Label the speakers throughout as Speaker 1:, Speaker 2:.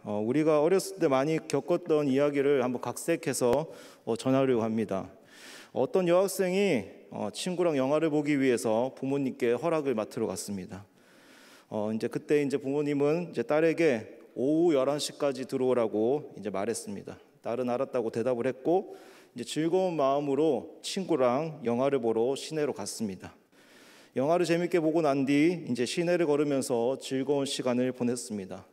Speaker 1: 우리가 어렸을 때 많이 겪었던 이야기를 한번 각색해서 전하려고 합니다. 어떤 여학생이 친구랑 영화를 보기 위해서 부모님께 허락을 맡으러 갔습니다. 그때 부모님은 이제 딸에게 오후 11시까지 들어오라고 말했습니다. 딸은 알았다고 대답을 했고 이제 즐거운 마음으로 친구랑 영화를 보러 시내로 갔습니다. 영화를 재밌게 보고 난 뒤 이제 시내를 걸으면서 즐거운 시간을 보냈습니다.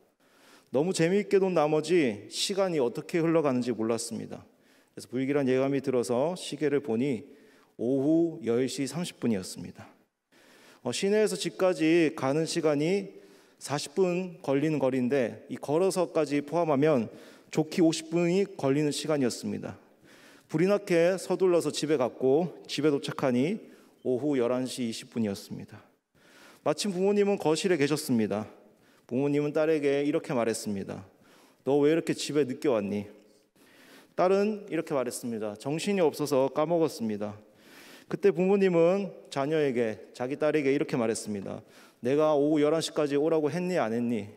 Speaker 1: 너무 재미있게 논 나머지 시간이 어떻게 흘러가는지 몰랐습니다. 그래서 불길한 예감이 들어서 시계를 보니 오후 10시 30분이었습니다. 시내에서 집까지 가는 시간이 40분 걸리는 거리인데 이 걸어서까지 포함하면 좋게 50분이 걸리는 시간이었습니다. 불이 나게 서둘러서 집에 갔고 집에 도착하니 오후 11시 20분이었습니다. 마침 부모님은 거실에 계셨습니다. 부모님은 딸에게 이렇게 말했습니다. 너 왜 이렇게 집에 늦게 왔니? 딸은 이렇게 말했습니다. 정신이 없어서 까먹었습니다. 그때 부모님은 자기 딸에게 이렇게 말했습니다. 내가 오후 11시까지 오라고 했니 안 했니?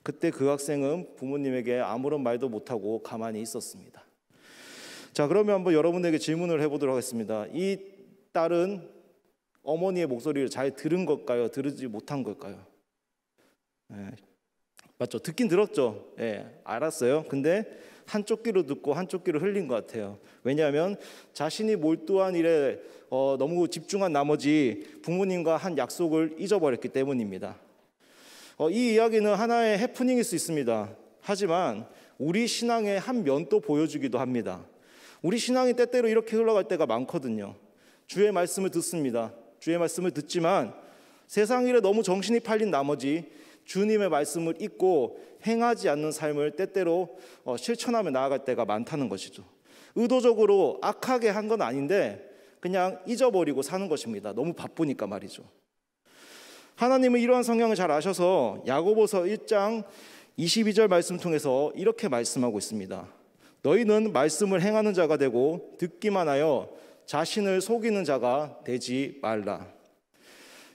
Speaker 1: 그때 그 학생은 부모님에게 아무런 말도 못하고 가만히 있었습니다. 자, 그러면 한번 여러분에게 질문을 해보도록 하겠습니다. 이 딸은 어머니의 목소리를 잘 들은 걸까요? 들으지 못한 걸까요? 맞죠? 듣긴 들었죠. 알았어요. 근데 한쪽 귀로 듣고 한쪽 귀로 흘린 것 같아요. 왜냐하면 자신이 몰두한 일에 너무 집중한 나머지 부모님과 한 약속을 잊어버렸기 때문입니다. 이 이야기는 하나의 해프닝일 수 있습니다. 하지만 우리 신앙의 한 면도 보여주기도 합니다. 우리 신앙이 때때로 이렇게 흘러갈 때가 많거든요. 주의 말씀을 듣습니다. 주의 말씀을 듣지만 세상 일에 너무 정신이 팔린 나머지 주님의 말씀을 잊고 행하지 않는 삶을 때때로 실천하며 나아갈 때가 많다는 것이죠. 의도적으로 악하게 한 건 아닌데 그냥 잊어버리고 사는 것입니다. 너무 바쁘니까 말이죠. 하나님은 이러한 성향을 잘 아셔서 야고보서 1장 22절 말씀 통해서 이렇게 말씀하고 있습니다. 너희는 말씀을 행하는 자가 되고 듣기만 하여 자신을 속이는 자가 되지 말라.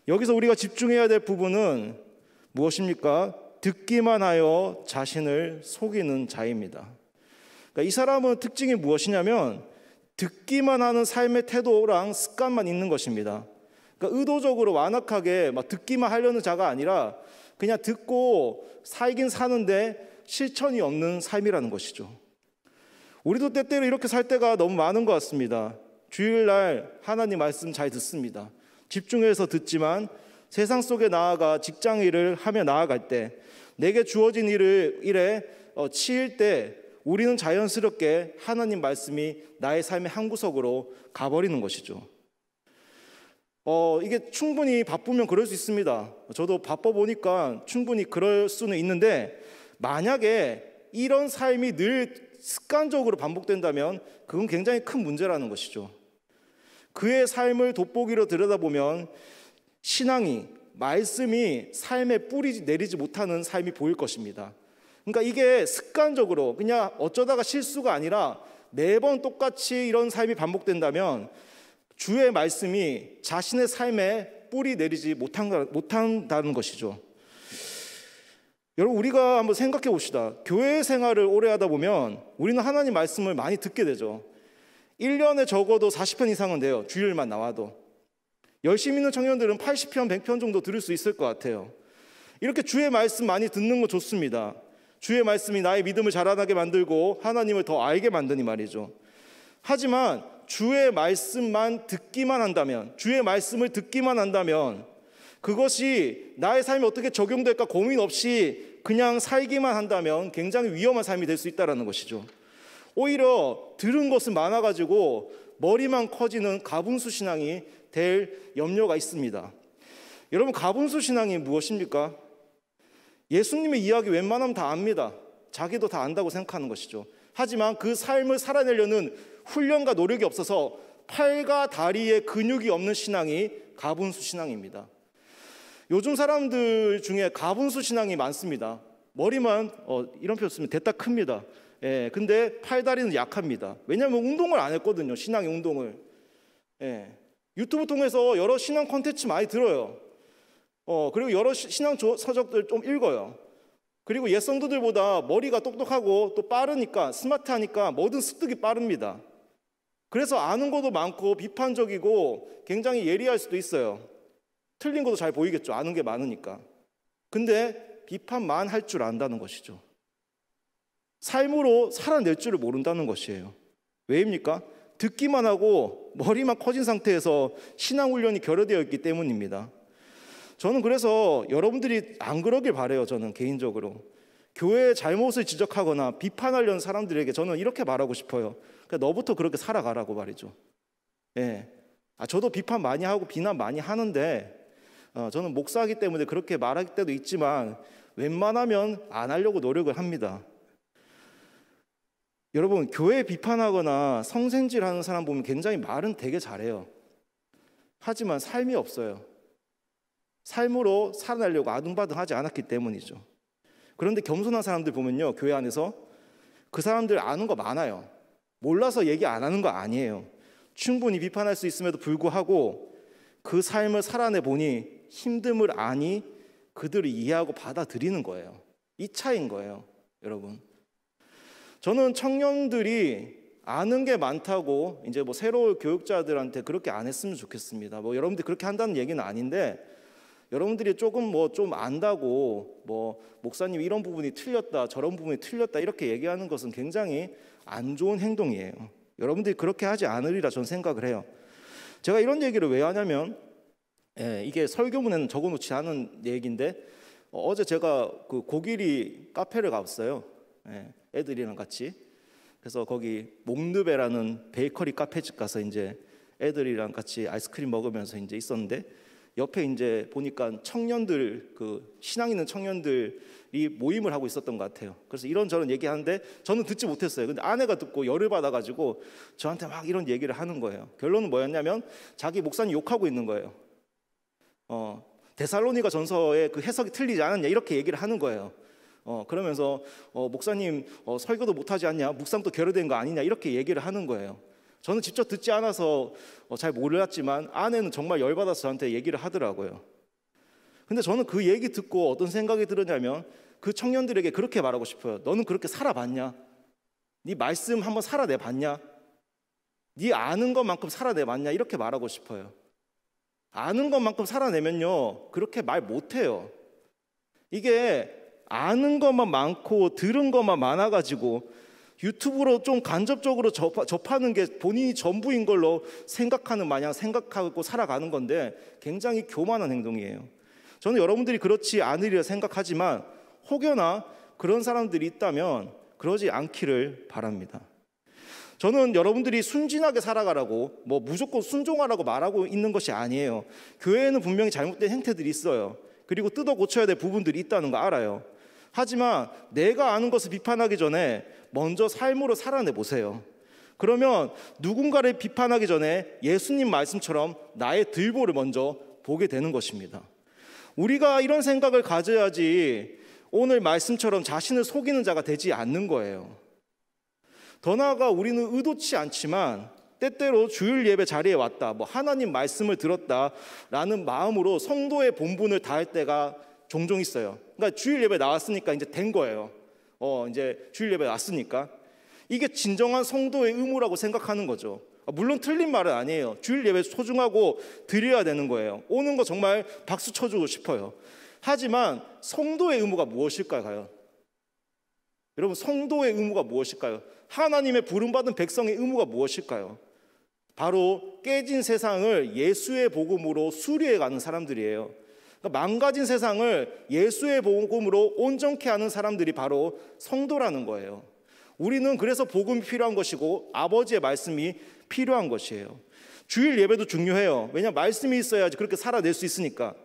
Speaker 1: 여기서 우리가 집중해야 될 부분은 무엇입니까? 듣기만 하여 자신을 속이는 자입니다. 그러니까 이 사람은 특징이 무엇이냐면 듣기만 하는 삶의 태도랑 습관만 있는 것입니다. 그러니까 의도적으로 완악하게 듣기만 하려는 자가 아니라 그냥 듣고 살긴 사는데 실천이 없는 삶이라는 것이죠. 우리도 때때로 이렇게 살 때가 너무 많은 것 같습니다. 주일날 하나님 말씀 잘 듣습니다. 집중해서 듣지만 세상 속에 나아가 직장 일을 하며 나아갈 때 내게 주어진 일에 치일 때 우리는 자연스럽게 하나님 말씀이 나의 삶의 한 구석으로 가버리는 것이죠. 이게 충분히 바쁘면 그럴 수 있습니다. 저도 바빠 보니까 충분히 그럴 수는 있는데 만약에 이런 삶이 늘 습관적으로 반복된다면 그건 굉장히 큰 문제라는 것이죠. 그의 삶을 돋보기로 들여다보면 신앙이, 말씀이 삶에 뿌리 내리지 못하는 삶이 보일 것입니다. 그러니까 이게 습관적으로 그냥 어쩌다가 실수가 아니라 매번 똑같이 이런 삶이 반복된다면 주의 말씀이 자신의 삶에 뿌리 내리지 못한다는 것이죠. 여러분, 우리가 한번 생각해 봅시다. 교회 생활을 오래 하다 보면 우리는 하나님 말씀을 많이 듣게 되죠. 1년에 적어도 40편 이상은 돼요. 주일만 나와도. 열심히 있는 청년들은 80편, 100편 정도 들을 수 있을 것 같아요. 이렇게 주의 말씀 많이 듣는 거 좋습니다. 주의 말씀이 나의 믿음을 자라나게 만들고 하나님을 더 알게 만드니 말이죠. 하지만 주의 말씀만 듣기만 한다면, 주의 말씀을 듣기만 한다면 그것이 나의 삶에 어떻게 적용될까 고민 없이 그냥 살기만 한다면 굉장히 위험한 삶이 될 수 있다는 것이죠. 오히려 들은 것은 많아가지고 머리만 커지는 가분수 신앙이 될 염려가 있습니다. 여러분, 가분수 신앙이 무엇입니까? 예수님의 이야기 웬만하면 다 압니다. 자기도 다 안다고 생각하는 것이죠. 하지만 그 삶을 살아내려는 훈련과 노력이 없어서 팔과 다리에 근육이 없는 신앙이 가분수 신앙입니다. 요즘 사람들 중에 가분수 신앙이 많습니다. 머리만 이런 표현 쓰면 대따 큽니다. 근데 팔다리는 약합니다. 왜냐하면 운동을 안 했거든요. 신앙의 운동을. 유튜브 통해서 여러 신앙 콘텐츠 많이 들어요. 그리고 여러 신앙 서적들 좀 읽어요. 그리고 옛 성도들보다 머리가 똑똑하고 또 빠르니까, 스마트하니까 뭐든 습득이 빠릅니다. 그래서 아는 것도 많고 비판적이고 굉장히 예리할 수도 있어요. 틀린 것도 잘 보이겠죠. 아는 게 많으니까. 근데 비판만 할 줄 안다는 것이죠. 삶으로 살아낼 줄을 모른다는 것이에요. 왜입니까? 듣기만 하고 머리만 커진 상태에서 신앙 훈련이 결여되어 있기 때문입니다. 저는 그래서 여러분들이 안 그러길 바라요. 저는 개인적으로 교회의 잘못을 지적하거나 비판하려는 사람들에게 저는 이렇게 말하고 싶어요. 그러니까 너부터 그렇게 살아가라고 말이죠. 예. 저도 비판 많이 하고 비난 많이 하는데 저는 목사이기 때문에 그렇게 말할 때도 있지만 웬만하면 안 하려고 노력을 합니다. 여러분, 교회 비판하거나 성생질하는 사람 보면 굉장히 말은 되게 잘해요. 하지만 삶이 없어요. 삶으로 살아내려고 아둥바둥하지 않았기 때문이죠. 그런데 겸손한 사람들 보면요, 교회 안에서 그 사람들 아는 거 많아요. 몰라서 얘기 안 하는 거 아니에요. 충분히 비판할 수 있음에도 불구하고 그 삶을 살아내 보니 힘듦을 아니 그들을 이해하고 받아들이는 거예요. 이 차이인 거예요, 여러분. 저는 청년들이 아는 게 많다고 이제 뭐 새로운 교육자들한테 그렇게 안 했으면 좋겠습니다. 뭐 여러분들이 그렇게 한다는 얘기는 아닌데, 여러분들이 조금 뭐 좀 안다고 뭐 목사님 이런 부분이 틀렸다, 저런 부분이 틀렸다 이렇게 얘기하는 것은 굉장히 안 좋은 행동이에요. 여러분들이 그렇게 하지 않으리라 저는 생각을 해요. 제가 이런 얘기를 왜 하냐면, 이게 설교문에는 적어놓지 않은 얘기인데, 어제 제가 그 고길이 카페를 갔어요. 애들이랑 같이. 그래서 거기 몽누베라는 베이커리 카페집 가서 이제 애들이랑 같이 아이스크림 먹으면서 이제 있었는데, 옆에 이제 보니까 청년들, 그 신앙 있는 청년들이 모임을 하고 있었던 것 같아요. 그래서 이런저런 얘기하는데 저는 듣지 못했어요. 근데 아내가 듣고 열을 받아가지고 저한테 막 이런 얘기를 하는 거예요. 결론은 뭐였냐면 자기 목사님 욕하고 있는 거예요. 데살로니가 전서의 그 해석이 틀리지 않았냐 이렇게 얘기를 하는 거예요. 그러면서 목사님 설교도 못하지 않냐, 묵상도 결여된 거 아니냐 이렇게 얘기를 하는 거예요. 저는 직접 듣지 않아서 잘 몰랐지만 아내는 정말 열받아서 저한테 얘기를 하더라고요. 근데 저는 그 얘기 듣고 어떤 생각이 들었냐면, 그 청년들에게 그렇게 말하고 싶어요. 너는 그렇게 살아봤냐? 네 말씀 한번 살아내봤냐? 네 아는 것만큼 살아내봤냐? 이렇게 말하고 싶어요. 아는 것만큼 살아내면요 그렇게 말 못해요. 이게 아는 것만 많고 들은 것만 많아가지고 유튜브로 좀 간접적으로 접하는 게 본인이 전부인 걸로 생각하는 마냥 생각하고 살아가는 건데 굉장히 교만한 행동이에요. 저는 여러분들이 그렇지 않으리라 생각하지만 혹여나 그런 사람들이 있다면 그러지 않기를 바랍니다. 저는 여러분들이 순진하게 살아가라고 뭐 무조건 순종하라고 말하고 있는 것이 아니에요. 교회에는 분명히 잘못된 행태들이 있어요. 그리고 뜯어 고쳐야 될 부분들이 있다는 거 알아요. 하지만 내가 아는 것을 비판하기 전에 먼저 삶으로 살아내 보세요. 그러면 누군가를 비판하기 전에 예수님 말씀처럼 나의 들보를 먼저 보게 되는 것입니다. 우리가 이런 생각을 가져야지 오늘 말씀처럼 자신을 속이는 자가 되지 않는 거예요. 더 나아가 우리는 의도치 않지만 때때로 주일 예배 자리에 왔다, 뭐 하나님 말씀을 들었다라는 마음으로 성도의 본분을 다할 때가 종종 있어요. 그러니까 주일 예배 나왔으니까 이제 된 거예요. 이제 주일 예배 왔으니까 이게 진정한 성도의 의무라고 생각하는 거죠. 물론 틀린 말은 아니에요. 주일 예배 소중하고 드려야 되는 거예요. 오는 거 정말 박수 쳐주고 싶어요. 하지만 성도의 의무가 무엇일까요, 과연? 여러분, 성도의 의무가 무엇일까요? 하나님의 부름받은 백성의 의무가 무엇일까요? 바로 깨진 세상을 예수의 복음으로 수리해가는 사람들이에요. 그러니까 망가진 세상을 예수의 복음으로 온전케 하는 사람들이 바로 성도라는 거예요. 우리는 그래서 복음이 필요한 것이고 아버지의 말씀이 필요한 것이에요. 주일 예배도 중요해요. 왜냐하면 말씀이 있어야지 그렇게 살아낼 수 있으니까.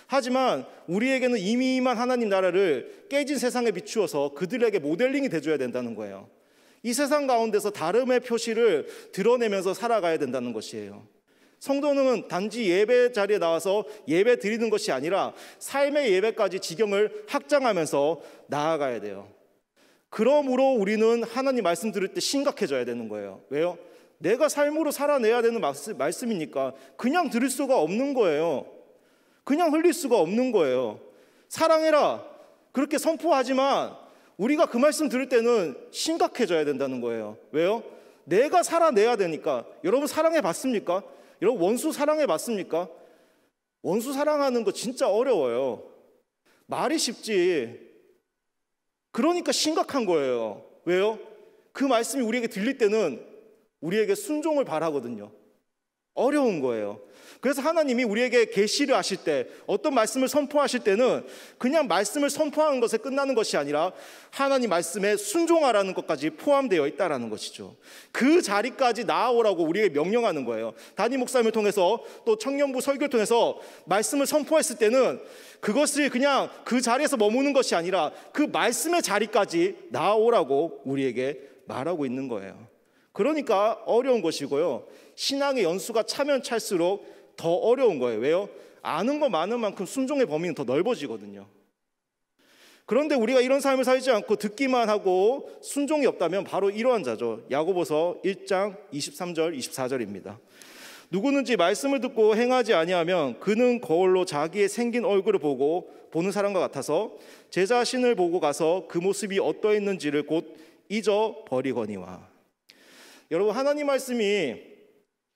Speaker 1: 하지만 우리에게는 이미 임한 하나님 나라를 깨진 세상에 비추어서 그들에게 모델링이 돼줘야 된다는 거예요. 이 세상 가운데서 다름의 표시를 드러내면서 살아가야 된다는 것이에요. 성도는 단지 예배 자리에 나와서 예배 드리는 것이 아니라 삶의 예배까지 지경을 확장하면서 나아가야 돼요. 그러므로 우리는 하나님 말씀 들을 때 심각해져야 되는 거예요. 왜요? 내가 삶으로 살아내야 되는 말씀이니까 그냥 들을 수가 없는 거예요. 그냥 흘릴 수가 없는 거예요. 사랑해라. 그렇게 선포하지만 우리가 그 말씀 들을 때는 심각해져야 된다는 거예요. 왜요? 내가 살아내야 되니까. 여러분 사랑해 봤습니까? 여러분 원수 사랑해 봤습니까? 원수 사랑하는 거 진짜 어려워요. 말이 쉽지. 그러니까 심각한 거예요. 왜요? 그 말씀이 우리에게 들릴 때는 우리에게 순종을 바라거든요. 어려운 거예요. 그래서 하나님이 우리에게 계시를 하실 때, 어떤 말씀을 선포하실 때는 그냥 말씀을 선포하는 것에 끝나는 것이 아니라 하나님 말씀에 순종하라는 것까지 포함되어 있다는 것이죠. 그 자리까지 나아오라고 우리에게 명령하는 거예요. 담임 목사님을 통해서 또 청년부 설교를 통해서 말씀을 선포했을 때는 그것을 그냥 그 자리에서 머무는 것이 아니라 그 말씀의 자리까지 나아오라고 우리에게 말하고 있는 거예요. 그러니까 어려운 것이고요. 신앙의 연수가 차면 찰수록 더 어려운 거예요. 왜요? 아는 거 많은 만큼 순종의 범위는 더 넓어지거든요. 그런데 우리가 이런 삶을 살지 않고 듣기만 하고 순종이 없다면 바로 이러한 자죠. 야고보서 1장 23절 24절입니다. 누구든지 말씀을 듣고 행하지 아니하면 그는 거울로 자기의 생긴 얼굴을 보는 사람과 같아서 제 자신을 보고 가서 그 모습이 어떠했는지를 곧 잊어버리거니와. 여러분 하나님 말씀이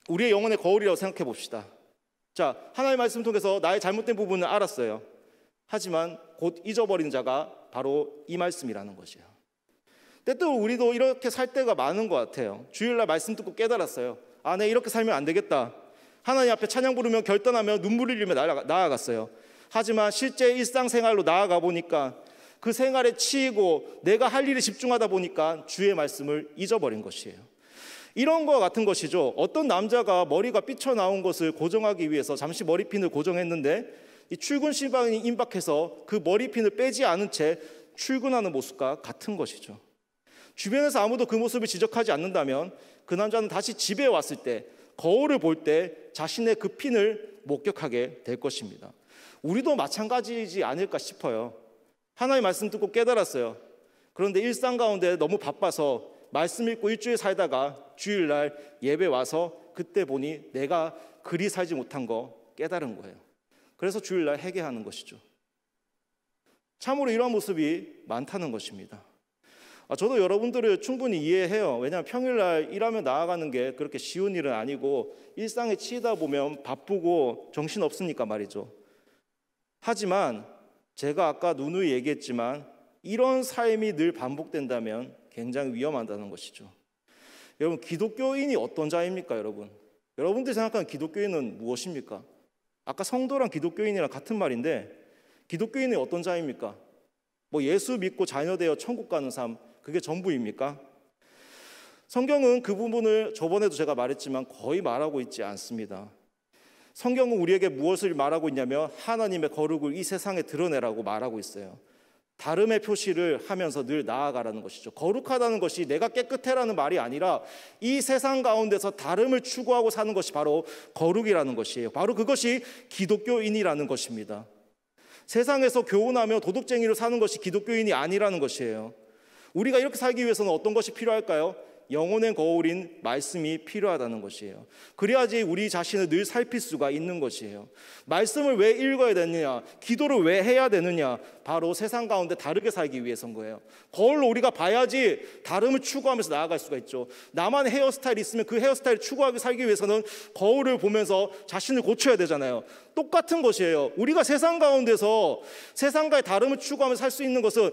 Speaker 1: 우리의 영혼의 거울이라고 생각해 봅시다. 자, 하나님의 말씀 통해서 나의 잘못된 부분을 알았어요. 하지만 곧 잊어버린 자가 바로 이 말씀이라는 것이에요. 때때로 우리도 이렇게 살 때가 많은 것 같아요. 주일날 말씀 듣고 깨달았어요. 아, 내 이렇게 살면 안 되겠다. 하나님 앞에 찬양 부르며 결단하며 눈물 흘리며 나아갔어요. 하지만 실제 일상생활로 나아가 보니까 그 생활에 치이고 내가 할 일에 집중하다 보니까 주의 말씀을 잊어버린 것이에요. 이런 것과 같은 것이죠. 어떤 남자가 머리가 삐쳐나온 것을 고정하기 위해서 잠시 머리핀을 고정했는데 이 출근 시간이 임박해서 그 머리핀을 빼지 않은 채 출근하는 모습과 같은 것이죠. 주변에서 아무도 그 모습을 지적하지 않는다면 그 남자는 다시 집에 왔을 때 거울을 볼 때 자신의 그 핀을 목격하게 될 것입니다. 우리도 마찬가지이지 않을까 싶어요. 하나님의 말씀 듣고 깨달았어요. 그런데 일상 가운데 너무 바빠서 말씀 읽고 일주일 살다가 주일날 예배 와서 그때 보니 내가 그리 살지 못한 거 깨달은 거예요. 그래서 주일날 회개하는 것이죠. 참으로 이러한 모습이 많다는 것입니다. 저도 여러분들을 충분히 이해해요. 왜냐하면 평일날 일하며 나아가는 게 그렇게 쉬운 일은 아니고 일상에 치이다 보면 바쁘고 정신없으니까 말이죠. 하지만 제가 아까 누누이 얘기했지만 이런 삶이 늘 반복된다면 굉장히 위험하다는 것이죠. 여러분 기독교인이 어떤 자입니까? 여러분들이 생각하는 기독교인은 무엇입니까? 아까 성도랑 기독교인이랑 같은 말인데 기독교인이 어떤 자입니까? 뭐 예수 믿고 자녀되어 천국 가는 삶 그게 전부입니까? 성경은 그 부분을 저번에도 제가 말했지만 거의 말하고 있지 않습니다. 성경은 우리에게 무엇을 말하고 있냐면 하나님의 거룩을 이 세상에 드러내라고 말하고 있어요. 다름의 표시를 하면서 늘 나아가라는 것이죠. 거룩하다는 것이 내가 깨끗해라는 말이 아니라 이 세상 가운데서 다름을 추구하고 사는 것이 바로 거룩이라는 것이에요. 바로 그것이 기독교인이라는 것입니다. 세상에서 교훈하며 도덕쟁이로 사는 것이 기독교인이 아니라는 것이에요. 우리가 이렇게 살기 위해서는 어떤 것이 필요할까요? 영혼의 거울인 말씀이 필요하다는 것이에요. 그래야지 우리 자신을 늘 살필 수가 있는 것이에요. 말씀을 왜 읽어야 되느냐? 기도를 왜 해야 되느냐? 바로 세상 가운데 다르게 살기 위해서인 거예요. 거울로 우리가 봐야지 다름을 추구하면서 나아갈 수가 있죠. 나만의 헤어스타일이 있으면 그 헤어스타일을 추구하게 살기 위해서는 거울을 보면서 자신을 고쳐야 되잖아요. 똑같은 것이에요. 우리가 세상 가운데서 세상과의 다름을 추구하면서 살 수 있는 것은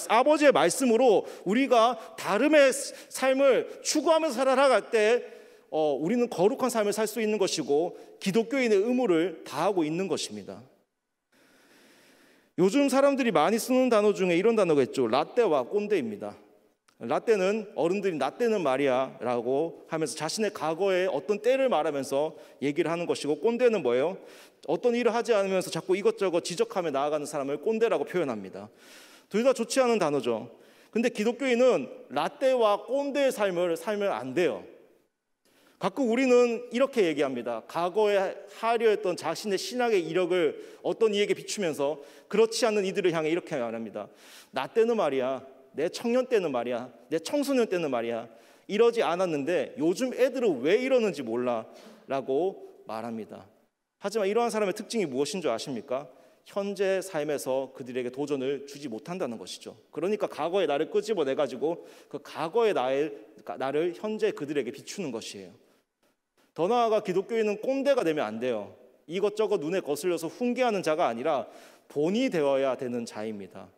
Speaker 1: 아버지의 말씀으로 우리가 다름의 삶을 추구하면서 살아갈 때 우리는 거룩한 삶을 살 수 있는 것이고 기독교인의 의무를 다하고 있는 것입니다. 요즘 사람들이 많이 쓰는 단어 중에 이런 단어가 있죠. 라떼와 꼰대입니다. 라떼는 어른들이 나 때는 말이야 라고 하면서 자신의 과거의 어떤 때를 말하면서 얘기를 하는 것이고, 꼰대는 뭐예요? 어떤 일을 하지 않으면서 자꾸 이것저것 지적하며 나아가는 사람을 꼰대라고 표현합니다. 둘 다 좋지 않은 단어죠. 근데 기독교인은 라떼와 꼰대의 삶을 살면 안 돼요. 가끔 우리는 이렇게 얘기합니다. 과거에 하려 했던 자신의 신학의 이력을 어떤 이에게 비추면서 그렇지 않은 이들을 향해 이렇게 말합니다. 나 때는 말이야, 내 청년 때는 말이야, 내 청소년 때는 말이야, 이러지 않았는데 요즘 애들은 왜 이러는지 몰라 라고 말합니다. 하지만 이러한 사람의 특징이 무엇인 줄 아십니까? 현재 삶에서 그들에게 도전을 주지 못한다는 것이죠. 그러니까 과거의 나를 끄집어내가지고 그 과거의 나를 현재 그들에게 비추는 것이에요. 더 나아가 기독교인은 꼰대가 되면 안 돼요. 이것저것 눈에 거슬려서 훈계하는 자가 아니라 본이 되어야 되는 자입니다.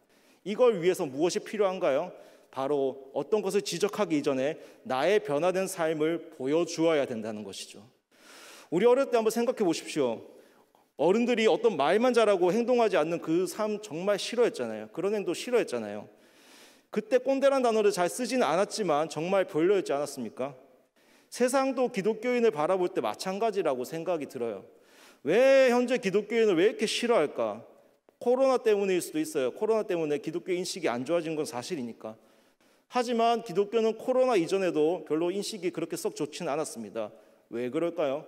Speaker 1: 이걸 위해서 무엇이 필요한가요? 바로 어떤 것을 지적하기 이전에 나의 변화된 삶을 보여주어야 된다는 것이죠. 우리 어릴 때 한번 생각해 보십시오. 어른들이 어떤 말만 잘하고 행동하지 않는 그 삶 정말 싫어했잖아요. 그런 행동 싫어했잖아요. 그때 꼰대란 단어를 잘 쓰지는 않았지만 정말 별로였지 않았습니까? 세상도 기독교인을 바라볼 때 마찬가지라고 생각이 들어요. 왜 현재 기독교인을 왜 이렇게 싫어할까? 코로나 때문일 수도 있어요. 코로나 때문에 기독교 인식이 안 좋아진 건 사실이니까. 하지만 기독교는 코로나 이전에도 별로 인식이 그렇게 썩 좋지는 않았습니다. 왜 그럴까요?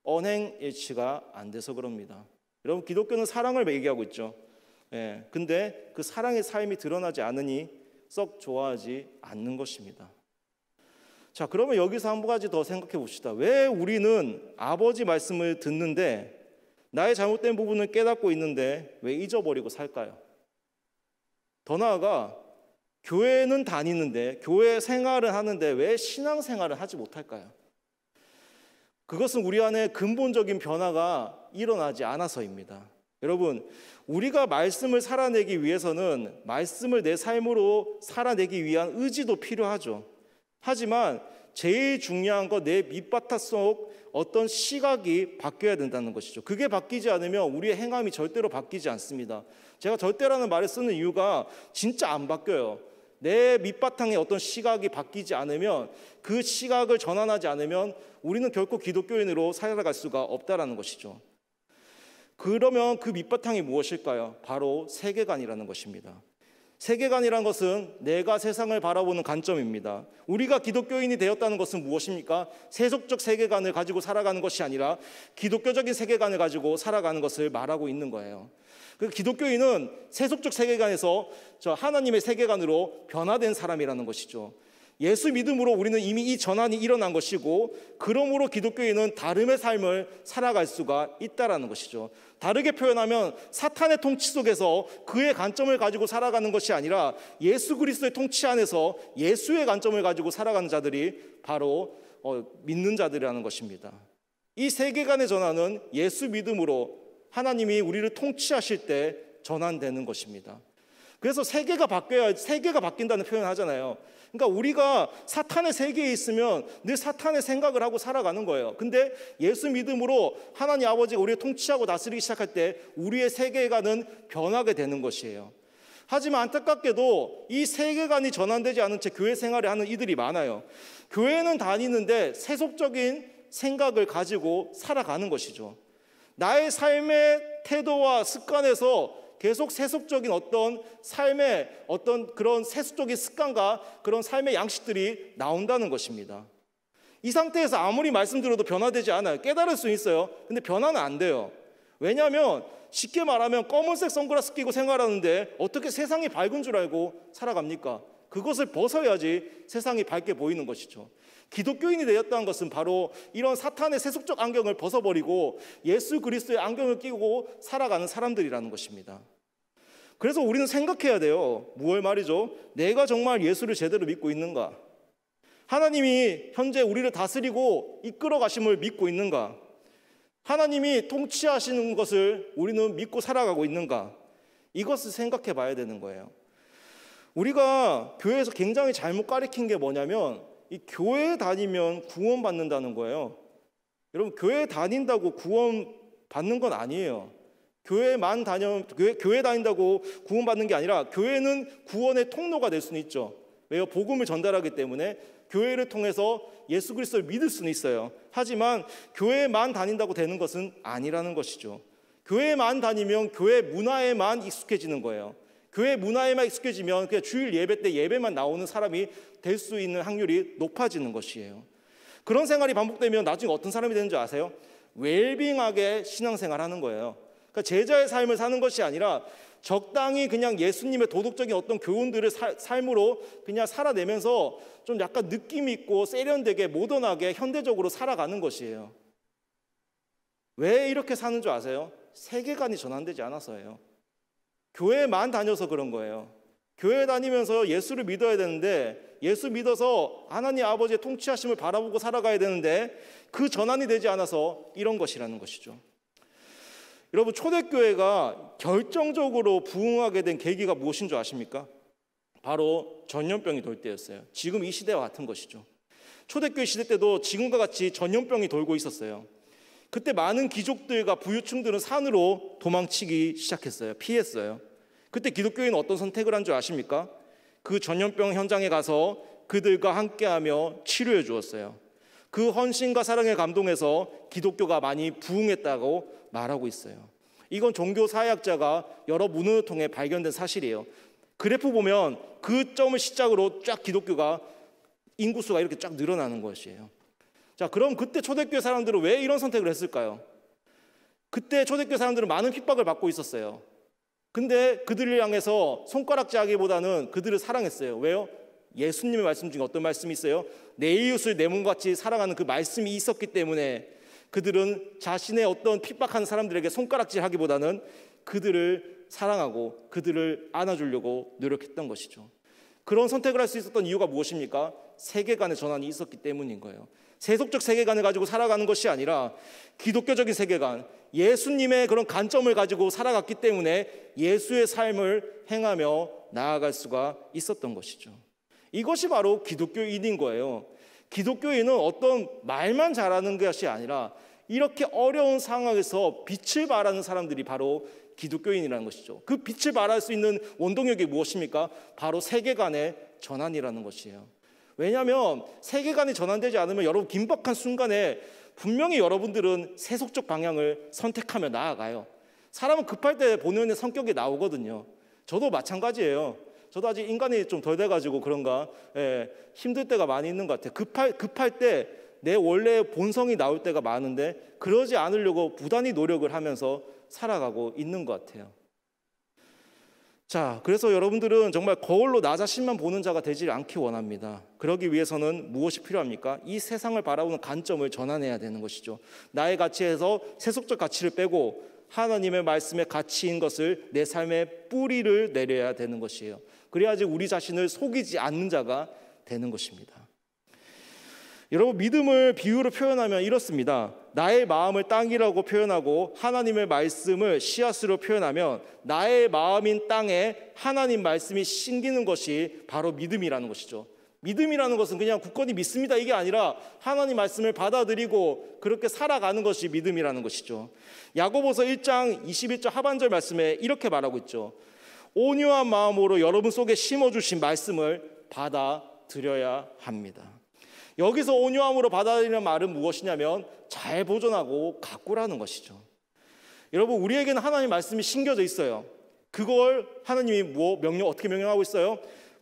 Speaker 1: 언행일치가 안 돼서 그럽니다. 여러분, 기독교는 사랑을 얘기하고 있죠. 근데 그 사랑의 삶이 드러나지 않으니 썩 좋아하지 않는 것입니다. 자, 그러면 여기서 한 가지 더 생각해 봅시다. 왜 우리는 아버지 말씀을 듣는데 나의 잘못된 부분을 깨닫고 있는데 왜 잊어버리고 살까요? 더 나아가 교회는 다니는데 교회 생활을 하는데 왜 신앙생활을 하지 못할까요? 그것은 우리 안에 근본적인 변화가 일어나지 않아서입니다. 여러분, 우리가 말씀을 살아내기 위해서는 말씀을 내 삶으로 살아내기 위한 의지도 필요하죠. 하지만 제일 중요한 건 내 밑바탕 속 어떤 시각이 바뀌어야 된다는 것이죠. 그게 바뀌지 않으면 우리의 행함이 절대로 바뀌지 않습니다. 제가 절대라는 말을 쓰는 이유가 진짜 안 바뀌어요. 내 밑바탕의 어떤 시각이 바뀌지 않으면, 그 시각을 전환하지 않으면 우리는 결코 기독교인으로 살아갈 수가 없다는 것이죠. 그러면 그 밑바탕이 무엇일까요? 바로 세계관이라는 것입니다. 세계관이라는 것은 내가 세상을 바라보는 관점입니다. 우리가 기독교인이 되었다는 것은 무엇입니까? 세속적 세계관을 가지고 살아가는 것이 아니라 기독교적인 세계관을 가지고 살아가는 것을 말하고 있는 거예요. 그 기독교인은 세속적 세계관에서 하나님의 세계관으로 변화된 사람이라는 것이죠. 예수 믿음으로 우리는 이미 이 전환이 일어난 것이고, 그러므로 기독교인은 다름의 삶을 살아갈 수가 있다는 것이죠. 다르게 표현하면 사탄의 통치 속에서 그의 관점을 가지고 살아가는 것이 아니라 예수 그리스도의 통치 안에서 예수의 관점을 가지고 살아가는 자들이 바로 믿는 자들이라는 것입니다. 이 세계관의 전환은 예수 믿음으로 하나님이 우리를 통치하실 때 전환되는 것입니다. 그래서 세계가 바뀐다는 표현을 하잖아요. 그러니까 우리가 사탄의 세계에 있으면 늘 사탄의 생각을 하고 살아가는 거예요. 근데 예수 믿음으로 하나님 아버지가 우리를 통치하고 다스리기 시작할 때 우리의 세계관은 변하게 되는 것이에요. 하지만 안타깝게도 이 세계관이 전환되지 않은 채 교회 생활을 하는 이들이 많아요. 교회는 다니는데 세속적인 생각을 가지고 살아가는 것이죠. 나의 삶의 태도와 습관에서 계속 세속적인 어떤 삶의 어떤 그런 세속적인 습관과 그런 삶의 양식들이 나온다는 것입니다. 이 상태에서 아무리 말씀드려도 변화되지 않아요. 깨달을 수 있어요. 근데 변화는 안 돼요. 왜냐하면 쉽게 말하면 검은색 선글라스 끼고 생활하는데 어떻게 세상이 밝은 줄 알고 살아갑니까? 그것을 벗어야지 세상이 밝게 보이는 것이죠. 기독교인이 되었다는 것은 바로 이런 사탄의 세속적 안경을 벗어버리고 예수 그리스도의 안경을 끼고 살아가는 사람들이라는 것입니다. 그래서 우리는 생각해야 돼요. 무얼 말이죠? 내가 정말 예수를 제대로 믿고 있는가? 하나님이 현재 우리를 다스리고 이끌어 가심을 믿고 있는가? 하나님이 통치하시는 것을 우리는 믿고 살아가고 있는가? 이것을 생각해 봐야 되는 거예요. 우리가 교회에서 굉장히 잘못 가르친 게 뭐냐면 이 교회에 다니면 구원 받는다는 거예요. 여러분, 교회 다닌다고 구원 받는 건 아니에요. 교회 다닌다고 구원 받는 게 아니라 교회는 구원의 통로가 될 수는 있죠. 왜요? 복음을 전달하기 때문에 교회를 통해서 예수 그리스도를 믿을 수는 있어요. 하지만 교회만 다닌다고 되는 것은 아니라는 것이죠. 교회만 다니면 교회 문화에만 익숙해지는 거예요. 교회 문화에만 익숙해지면 그냥 주일 예배 때 예배만 나오는 사람이 될 수 있는 확률이 높아지는 것이에요. 그런 생활이 반복되면 나중에 어떤 사람이 되는 줄 아세요? 웰빙하게 신앙생활하는 거예요. 그러니까 제자의 삶을 사는 것이 아니라 적당히 그냥 예수님의 도덕적인 어떤 교훈들을 삶으로 그냥 살아내면서 좀 약간 느낌 있고 세련되게 모던하게 현대적으로 살아가는 것이에요. 왜 이렇게 사는 줄 아세요? 세계관이 전환되지 않아서예요. 교회만 다녀서 그런 거예요. 교회 다니면서 예수를 믿어야 되는데, 예수 믿어서 하나님 아버지의 통치하심을 바라보고 살아가야 되는데 그 전환이 되지 않아서 이런 것이라는 것이죠. 여러분, 초대교회가 결정적으로 부흥하게 된 계기가 무엇인 줄 아십니까? 바로 전염병이 돌 때였어요. 지금 이 시대와 같은 것이죠. 초대교회 시대 때도 지금과 같이 전염병이 돌고 있었어요. 그때 많은 귀족들과 부유층들은 산으로 도망치기 시작했어요. 피했어요. 그때 기독교인은 어떤 선택을 한 줄 아십니까? 그 전염병 현장에 가서 그들과 함께하며 치료해 주었어요. 그 헌신과 사랑에 감동해서 기독교가 많이 부흥했다고 말하고 있어요. 이건 종교사회학자가 여러 문헌을 통해 발견된 사실이에요. 그래프 보면 그 점을 시작으로 쫙 기독교가 인구수가 이렇게 쫙 늘어나는 것이에요. 자, 그럼 그때 초대교회 사람들은 왜 이런 선택을 했을까요? 그때 초대교회 사람들은 많은 핍박을 받고 있었어요. 근데 그들을 향해서 손가락질하기보다는 그들을 사랑했어요. 왜요? 예수님의 말씀 중에 어떤 말씀이 있어요? 내 이웃을 내 몸같이 사랑하는 그 말씀이 있었기 때문에 그들은 자신의 어떤 핍박하는 사람들에게 손가락질하기보다는 그들을 사랑하고 그들을 안아주려고 노력했던 것이죠. 그런 선택을 할 수 있었던 이유가 무엇입니까? 세계관의 전환이 있었기 때문인 거예요. 세속적 세계관을 가지고 살아가는 것이 아니라 기독교적인 세계관, 예수님의 그런 관점을 가지고 살아갔기 때문에 예수의 삶을 행하며 나아갈 수가 있었던 것이죠. 이것이 바로 기독교인인 거예요. 기독교인은 어떤 말만 잘하는 것이 아니라 이렇게 어려운 상황에서 빛을 발하는 사람들이 바로 기독교인이라는 것이죠. 그 빛을 발할 수 있는 원동력이 무엇입니까? 바로 세계관의 전환이라는 것이에요. 왜냐하면 세계관이 전환되지 않으면 여러분 긴박한 순간에 분명히 여러분들은 세속적 방향을 선택하며 나아가요. 사람은 급할 때 본연의 성격이 나오거든요. 저도 마찬가지예요. 저도 아직 인간이 좀 덜 돼가지고 그런가 힘들 때가 많이 있는 것 같아요. 급할 때 내 원래 본성이 나올 때가 많은데 그러지 않으려고 부단히 노력을 하면서 살아가고 있는 것 같아요. 자, 그래서 여러분들은 정말 거울로 나 자신만 보는 자가 되지 않기 원합니다. 그러기 위해서는 무엇이 필요합니까? 이 세상을 바라보는 관점을 전환해야 되는 것이죠. 나의 가치에서 세속적 가치를 빼고 하나님의 말씀의 가치인 것을 내 삶의 뿌리를 내려야 되는 것이에요. 그래야지 우리 자신을 속이지 않는 자가 되는 것입니다. 여러분, 믿음을 비유로 표현하면 이렇습니다. 나의 마음을 땅이라고 표현하고 하나님의 말씀을 씨앗으로 표현하면 나의 마음인 땅에 하나님 말씀이 심기는 것이 바로 믿음이라는 것이죠. 믿음이라는 것은 그냥 굳건히 믿습니다 이게 아니라 하나님 말씀을 받아들이고 그렇게 살아가는 것이 믿음이라는 것이죠. 야고보서 1장 21절 하반절 말씀에 이렇게 말하고 있죠. 온유한 마음으로 여러분 속에 심어주신 말씀을 받아들여야 합니다. 여기서 온유함으로 받아들이는 말은 무엇이냐면 잘 보존하고 가꾸라는 것이죠. 여러분, 우리에게는 하나님 말씀이 심겨져 있어요. 그걸 하나님이 어떻게 명령하고 있어요?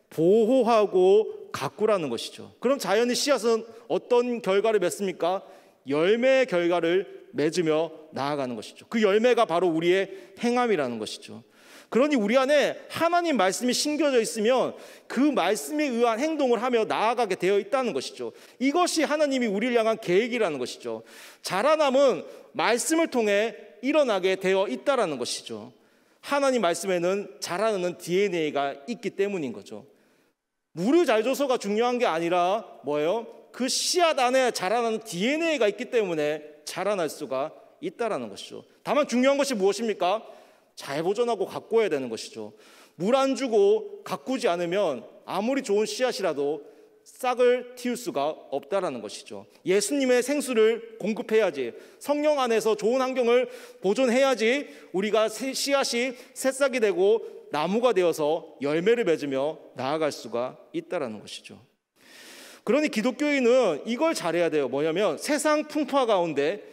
Speaker 1: 보호하고 가꾸라는 것이죠. 그럼 자연의 씨앗은 어떤 결과를 맺습니까? 열매의 결과를 맺으며 나아가는 것이죠. 그 열매가 바로 우리의 행함이라는 것이죠. 그러니 우리 안에 하나님 말씀이 심겨져 있으면 그 말씀에 의한 행동을 하며 나아가게 되어 있다는 것이죠. 이것이 하나님이 우리를 향한 계획이라는 것이죠. 자라남은 말씀을 통해 일어나게 되어 있다는 것이죠. 하나님 말씀에는 자라나는 DNA가 있기 때문인 거죠. 물을 잘 줘서가 중요한 게 아니라 뭐예요? 그 씨앗 안에 자라나는 DNA가 있기 때문에 자라날 수가 있다는 것이죠. 다만 중요한 것이 무엇입니까? 잘 보존하고 가꿔야 되는 것이죠. 물 안 주고 가꾸지 않으면 아무리 좋은 씨앗이라도 싹을 틔울 수가 없다라는 것이죠. 예수님의 생수를 공급해야지, 성령 안에서 좋은 환경을 보존해야지 우리가 씨앗이 새싹이 되고 나무가 되어서 열매를 맺으며 나아갈 수가 있다라는 것이죠. 그러니 기독교인은 이걸 잘해야 돼요. 뭐냐면 세상 풍파 가운데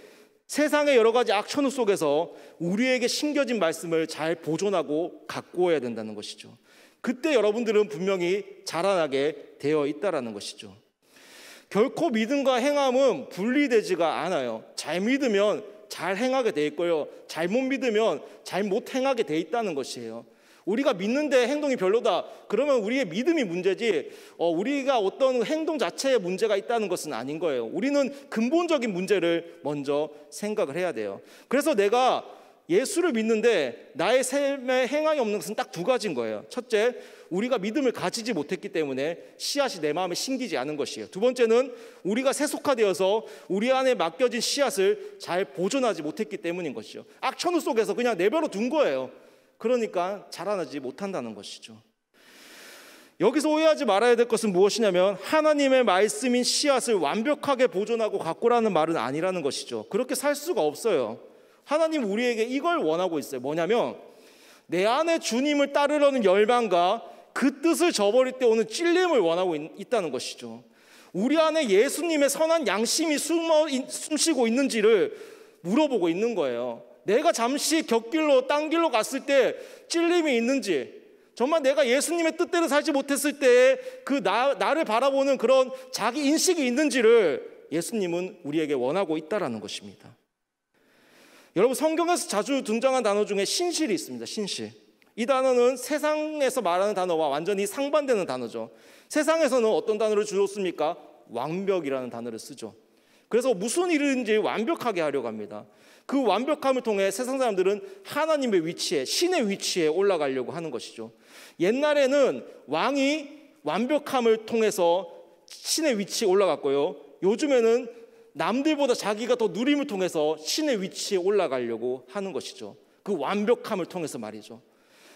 Speaker 1: 세상의 여러 가지 악천후 속에서 우리에게 심겨진 말씀을 잘 보존하고 가꾸어야 된다는 것이죠. 그때 여러분들은 분명히 자라나게 되어 있다는 것이죠. 결코 믿음과 행함은 분리되지가 않아요. 잘 믿으면 잘 행하게 돼 있고요. 잘못 믿으면 잘못 행하게 돼 있다는 것이에요. 우리가 믿는데 행동이 별로다. 그러면 우리의 믿음이 문제지 우리가 어떤 행동 자체에 문제가 있다는 것은 아닌 거예요. 우리는 근본적인 문제를 먼저 생각을 해야 돼요. 그래서 내가 예수를 믿는데 나의 삶에 행함이 없는 것은 딱 두 가지인 거예요. 첫째, 우리가 믿음을 가지지 못했기 때문에 씨앗이 내 마음에 심기지 않은 것이에요. 두 번째는 우리가 세속화되어서 우리 안에 맡겨진 씨앗을 잘 보존하지 못했기 때문인 것이죠. 악천후 속에서 그냥 내버려 둔 거예요. 그러니까 자라나지 못한다는 것이죠. 여기서 오해하지 말아야 될 것은 무엇이냐면 하나님의 말씀인 씨앗을 완벽하게 보존하고 가꾸라는 말은 아니라는 것이죠. 그렇게 살 수가 없어요. 하나님 우리에게 이걸 원하고 있어요. 뭐냐면 내 안에 주님을 따르려는 열망과 그 뜻을 저버릴 때 오는 찔림을 원하고 있다는 것이죠. 우리 안에 예수님의 선한 양심이 숨쉬고 있는지를 물어보고 있는 거예요. 내가 잠시 곁길로 딴 길로 갔을 때 찔림이 있는지, 정말 내가 예수님의 뜻대로 살지 못했을 때 그 나를 바라보는 그런 자기 인식이 있는지를 예수님은 우리에게 원하고 있다라는 것입니다. 여러분, 성경에서 자주 등장한 단어 중에 신실이 있습니다. 신실. 이 단어는 세상에서 말하는 단어와 완전히 상반되는 단어죠. 세상에서는 어떤 단어를 주로 씁니까? 완벽이라는 단어를 쓰죠. 그래서 무슨 일인지 완벽하게 하려고 합니다. 그 완벽함을 통해 세상 사람들은 하나님의 위치에, 신의 위치에 올라가려고 하는 것이죠. 옛날에는 왕이 완벽함을 통해서 신의 위치에 올라갔고요. 요즘에는 남들보다 자기가 더 누림을 통해서 신의 위치에 올라가려고 하는 것이죠. 그 완벽함을 통해서 말이죠.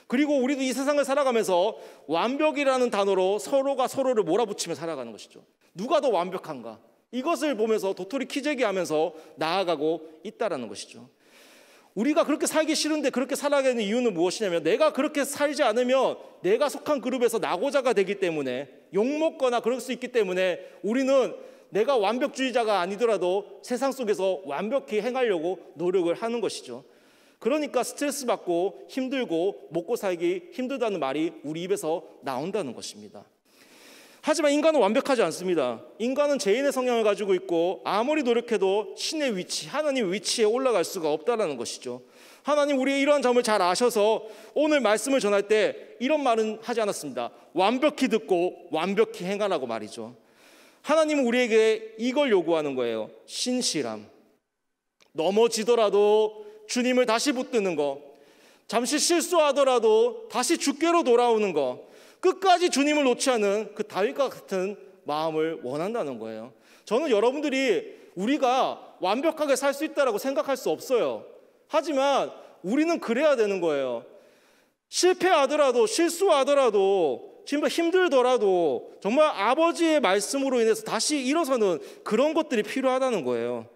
Speaker 1: 그리고 우리도 이 세상을 살아가면서 완벽이라는 단어로 서로가 서로를 몰아붙이며 살아가는 것이죠. 누가 더 완벽한가? 이것을 보면서 도토리 키재기하면서 나아가고 있다라는 것이죠. 우리가 그렇게 살기 싫은데 그렇게 살아가는 이유는 무엇이냐면 내가 그렇게 살지 않으면 내가 속한 그룹에서 낙오자가 되기 때문에, 욕먹거나 그럴 수 있기 때문에 우리는 내가 완벽주의자가 아니더라도 세상 속에서 완벽히 행하려고 노력을 하는 것이죠. 그러니까 스트레스 받고 힘들고 먹고 살기 힘들다는 말이 우리 입에서 나온다는 것입니다. 하지만 인간은 완벽하지 않습니다. 인간은 죄인의 성향을 가지고 있고 아무리 노력해도 신의 위치, 하나님의 위치에 올라갈 수가 없다는 것이죠. 하나님 우리의 이러한 점을 잘 아셔서 오늘 말씀을 전할 때 이런 말은 하지 않았습니다. 완벽히 듣고 완벽히 행하라고 말이죠. 하나님은 우리에게 이걸 요구하는 거예요. 신실함. 넘어지더라도 주님을 다시 붙드는 거, 잠시 실수하더라도 다시 주께로 돌아오는 거, 끝까지 주님을 놓지 않은 그 다윗과 같은 마음을 원한다는 거예요. 저는 여러분들이 우리가 완벽하게 살 수 있다고 생각할 수 없어요. 하지만 우리는 그래야 되는 거예요. 실패하더라도, 실수하더라도, 정말 힘들더라도 정말 아버지의 말씀으로 인해서 다시 일어서는 그런 것들이 필요하다는 거예요.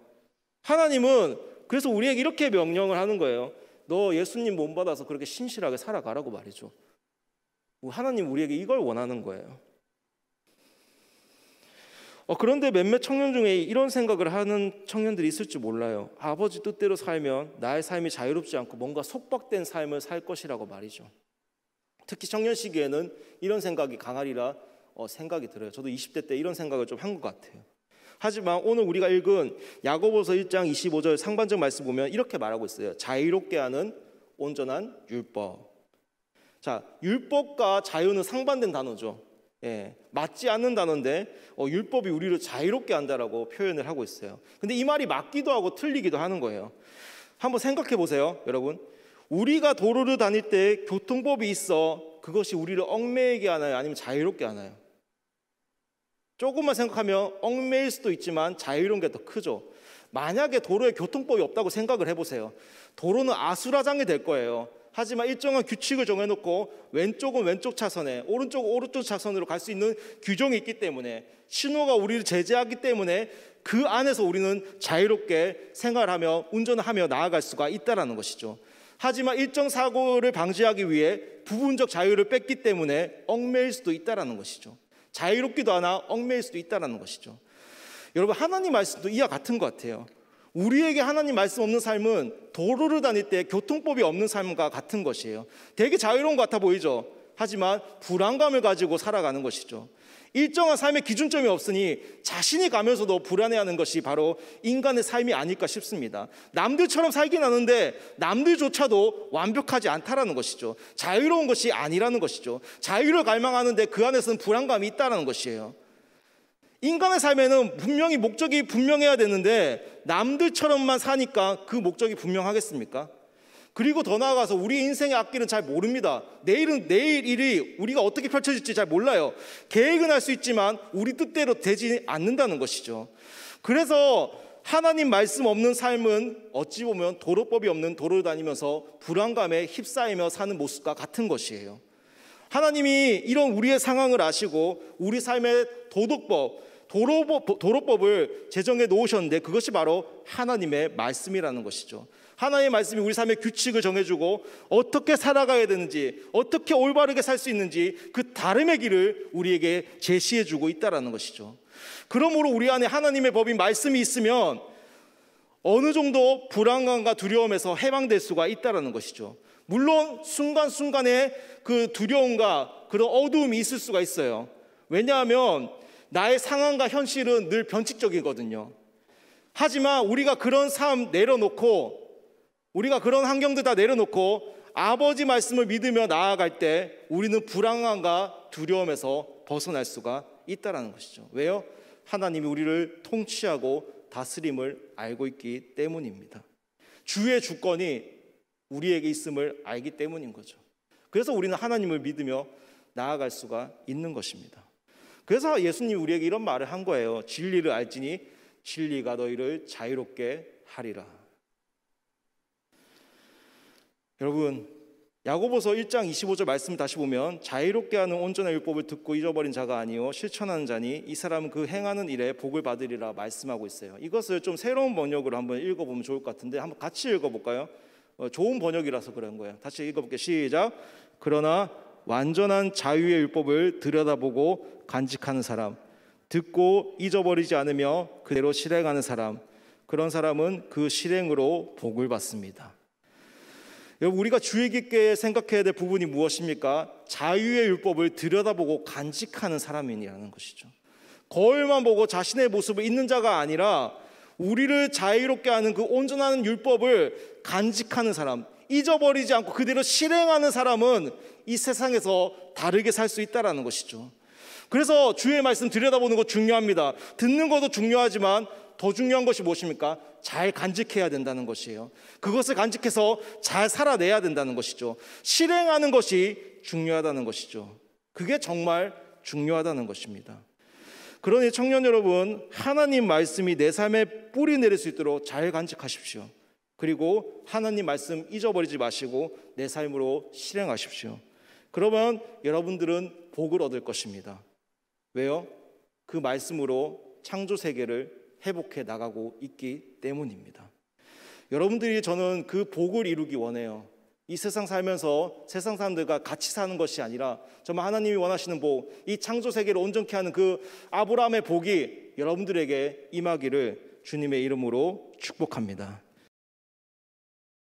Speaker 1: 하나님은 그래서 우리에게 이렇게 명령을 하는 거예요. 너 예수님 몸 받아서 그렇게 신실하게 살아가라고 말이죠. 하나님 우리에게 이걸 원하는 거예요. 그런데 몇몇 청년 중에 이런 생각을 하는 청년들이 있을지 몰라요. 아버지 뜻대로 살면 나의 삶이 자유롭지 않고 뭔가 속박된 삶을 살 것이라고 말이죠. 특히 청년 시기에는 이런 생각이 강하리라 생각이 들어요. 저도 20대 때 이런 생각을 좀 한 것 같아요. 하지만 오늘 우리가 읽은 야고보서 1장 25절 상반절 말씀 보면 이렇게 말하고 있어요. 자유롭게 하는 온전한 율법. 자, 율법과 자유는 상반된 단어죠. 맞지 않는 단어인데 율법이 우리를 자유롭게 한다라고 표현을 하고 있어요. 근데 이 말이 맞기도 하고 틀리기도 하는 거예요. 한번 생각해 보세요, 여러분. 우리가 도로를 다닐 때 교통법이 있어 그것이 우리를 얽매이게 하나요? 아니면 자유롭게 하나요? 조금만 생각하면 얽매일 수도 있지만 자유로운 게 더 크죠. 만약에 도로에 교통법이 없다고 생각을 해보세요. 도로는 아수라장이 될 거예요. 하지만 일정한 규칙을 정해놓고 왼쪽은 왼쪽 차선에, 오른쪽은 오른쪽 차선으로 갈 수 있는 규정이 있기 때문에, 신호가 우리를 제재하기 때문에 그 안에서 우리는 자유롭게 생활하며 운전하며 나아갈 수가 있다는 것이죠. 하지만 일정 사고를 방지하기 위해 부분적 자유를 뺐기 때문에 얽매일 수도 있다는 것이죠. 자유롭기도 하나 얽매일 수도 있다는 것이죠. 여러분, 하나님 말씀도 이와 같은 것 같아요. 우리에게 하나님 말씀 없는 삶은 도로를 다닐 때 교통법이 없는 삶과 같은 것이에요. 되게 자유로운 것 같아 보이죠. 하지만 불안감을 가지고 살아가는 것이죠. 일정한 삶의 기준점이 없으니 자신이 가면서도 불안해하는 것이 바로 인간의 삶이 아닐까 싶습니다. 남들처럼 살긴 하는데 남들조차도 완벽하지 않다라는 것이죠. 자유로운 것이 아니라는 것이죠. 자유를 갈망하는데 그 안에서는 불안감이 있다는 것이에요. 인간의 삶에는 분명히 목적이 분명해야 되는데 남들처럼만 사니까 그 목적이 분명하겠습니까? 그리고 더 나아가서 우리 인생의 앞길은 잘 모릅니다. 내일 일이 우리가 어떻게 펼쳐질지 잘 몰라요. 계획은 할 수 있지만 우리 뜻대로 되지 않는다는 것이죠. 그래서 하나님 말씀 없는 삶은 어찌 보면 도로법이 없는 도로를 다니면서 불안감에 휩싸이며 사는 모습과 같은 것이에요. 하나님이 이런 우리의 상황을 아시고 우리 삶의 도로법을 제정해 놓으셨는데 그것이 바로 하나님의 말씀이라는 것이죠. 하나님의 말씀이 우리 삶의 규칙을 정해주고 어떻게 살아가야 되는지, 어떻게 올바르게 살 수 있는지 그 다름의 길을 우리에게 제시해주고 있다는 것이죠. 그러므로 우리 안에 하나님의 법인 말씀이 있으면 어느 정도 불안감과 두려움에서 해방될 수가 있다는 것이죠. 물론 순간순간에 그 두려움과 그런 어두움이 있을 수가 있어요. 왜냐하면 나의 상황과 현실은 늘 변칙적이거든요. 하지만 우리가 그런 삶 내려놓고, 우리가 그런 환경들 다 내려놓고 아버지 말씀을 믿으며 나아갈 때 우리는 불안함과 두려움에서 벗어날 수가 있다는 것이죠. 왜요? 하나님이 우리를 통치하고 다스림을 알고 있기 때문입니다. 주의 주권이 우리에게 있음을 알기 때문인 거죠. 그래서 우리는 하나님을 믿으며 나아갈 수가 있는 것입니다. 그래서 예수님이 우리에게 이런 말을 한 거예요. 진리를 알지니 진리가 너희를 자유롭게 하리라. 여러분, 야고보서 1장 25절 말씀 다시 보면 자유롭게 하는 온전한 율법을 듣고 잊어버린 자가 아니요 실천하는 자니 이 사람은 그 행하는 일에 복을 받으리라 말씀하고 있어요. 이것을 좀 새로운 번역으로 한번 읽어보면 좋을 것 같은데 한번 같이 읽어볼까요? 좋은 번역이라서 그런 거예요. 다시 읽어볼게요. 시작. 그러나 완전한 자유의 율법을 들여다보고 간직하는 사람, 듣고 잊어버리지 않으며 그대로 실행하는 사람, 그런 사람은 그 실행으로 복을 받습니다. 여러분, 우리가 주의 깊게 생각해야 될 부분이 무엇입니까? 자유의 율법을 들여다보고 간직하는 사람이라는 것이죠. 거울만 보고 자신의 모습을 잊는 자가 아니라 우리를 자유롭게 하는 그 온전한 율법을 간직하는 사람, 잊어버리지 않고 그대로 실행하는 사람은 이 세상에서 다르게 살 수 있다는 것이죠. 그래서 주의 말씀 들여다보는 것 중요합니다. 듣는 것도 중요하지만 더 중요한 것이 무엇입니까? 잘 간직해야 된다는 것이에요. 그것을 간직해서 잘 살아내야 된다는 것이죠. 실행하는 것이 중요하다는 것이죠. 그게 정말 중요하다는 것입니다. 그러니 청년 여러분, 하나님 말씀이 내 삶에 뿌리 내릴 수 있도록 잘 간직하십시오. 그리고 하나님 말씀 잊어버리지 마시고 내 삶으로 실행하십시오. 그러면 여러분들은 복을 얻을 것입니다. 왜요? 그 말씀으로 창조 세계를 회복해 나가고 있기 때문입니다. 여러분들이 저는 그 복을 이루기 원해요. 이 세상 살면서 세상 사람들과 같이 사는 것이 아니라 정말 하나님이 원하시는 복, 이 창조 세계를 온전케 하는 그 아브라함의 복이 여러분들에게 임하기를 주님의 이름으로 축복합니다.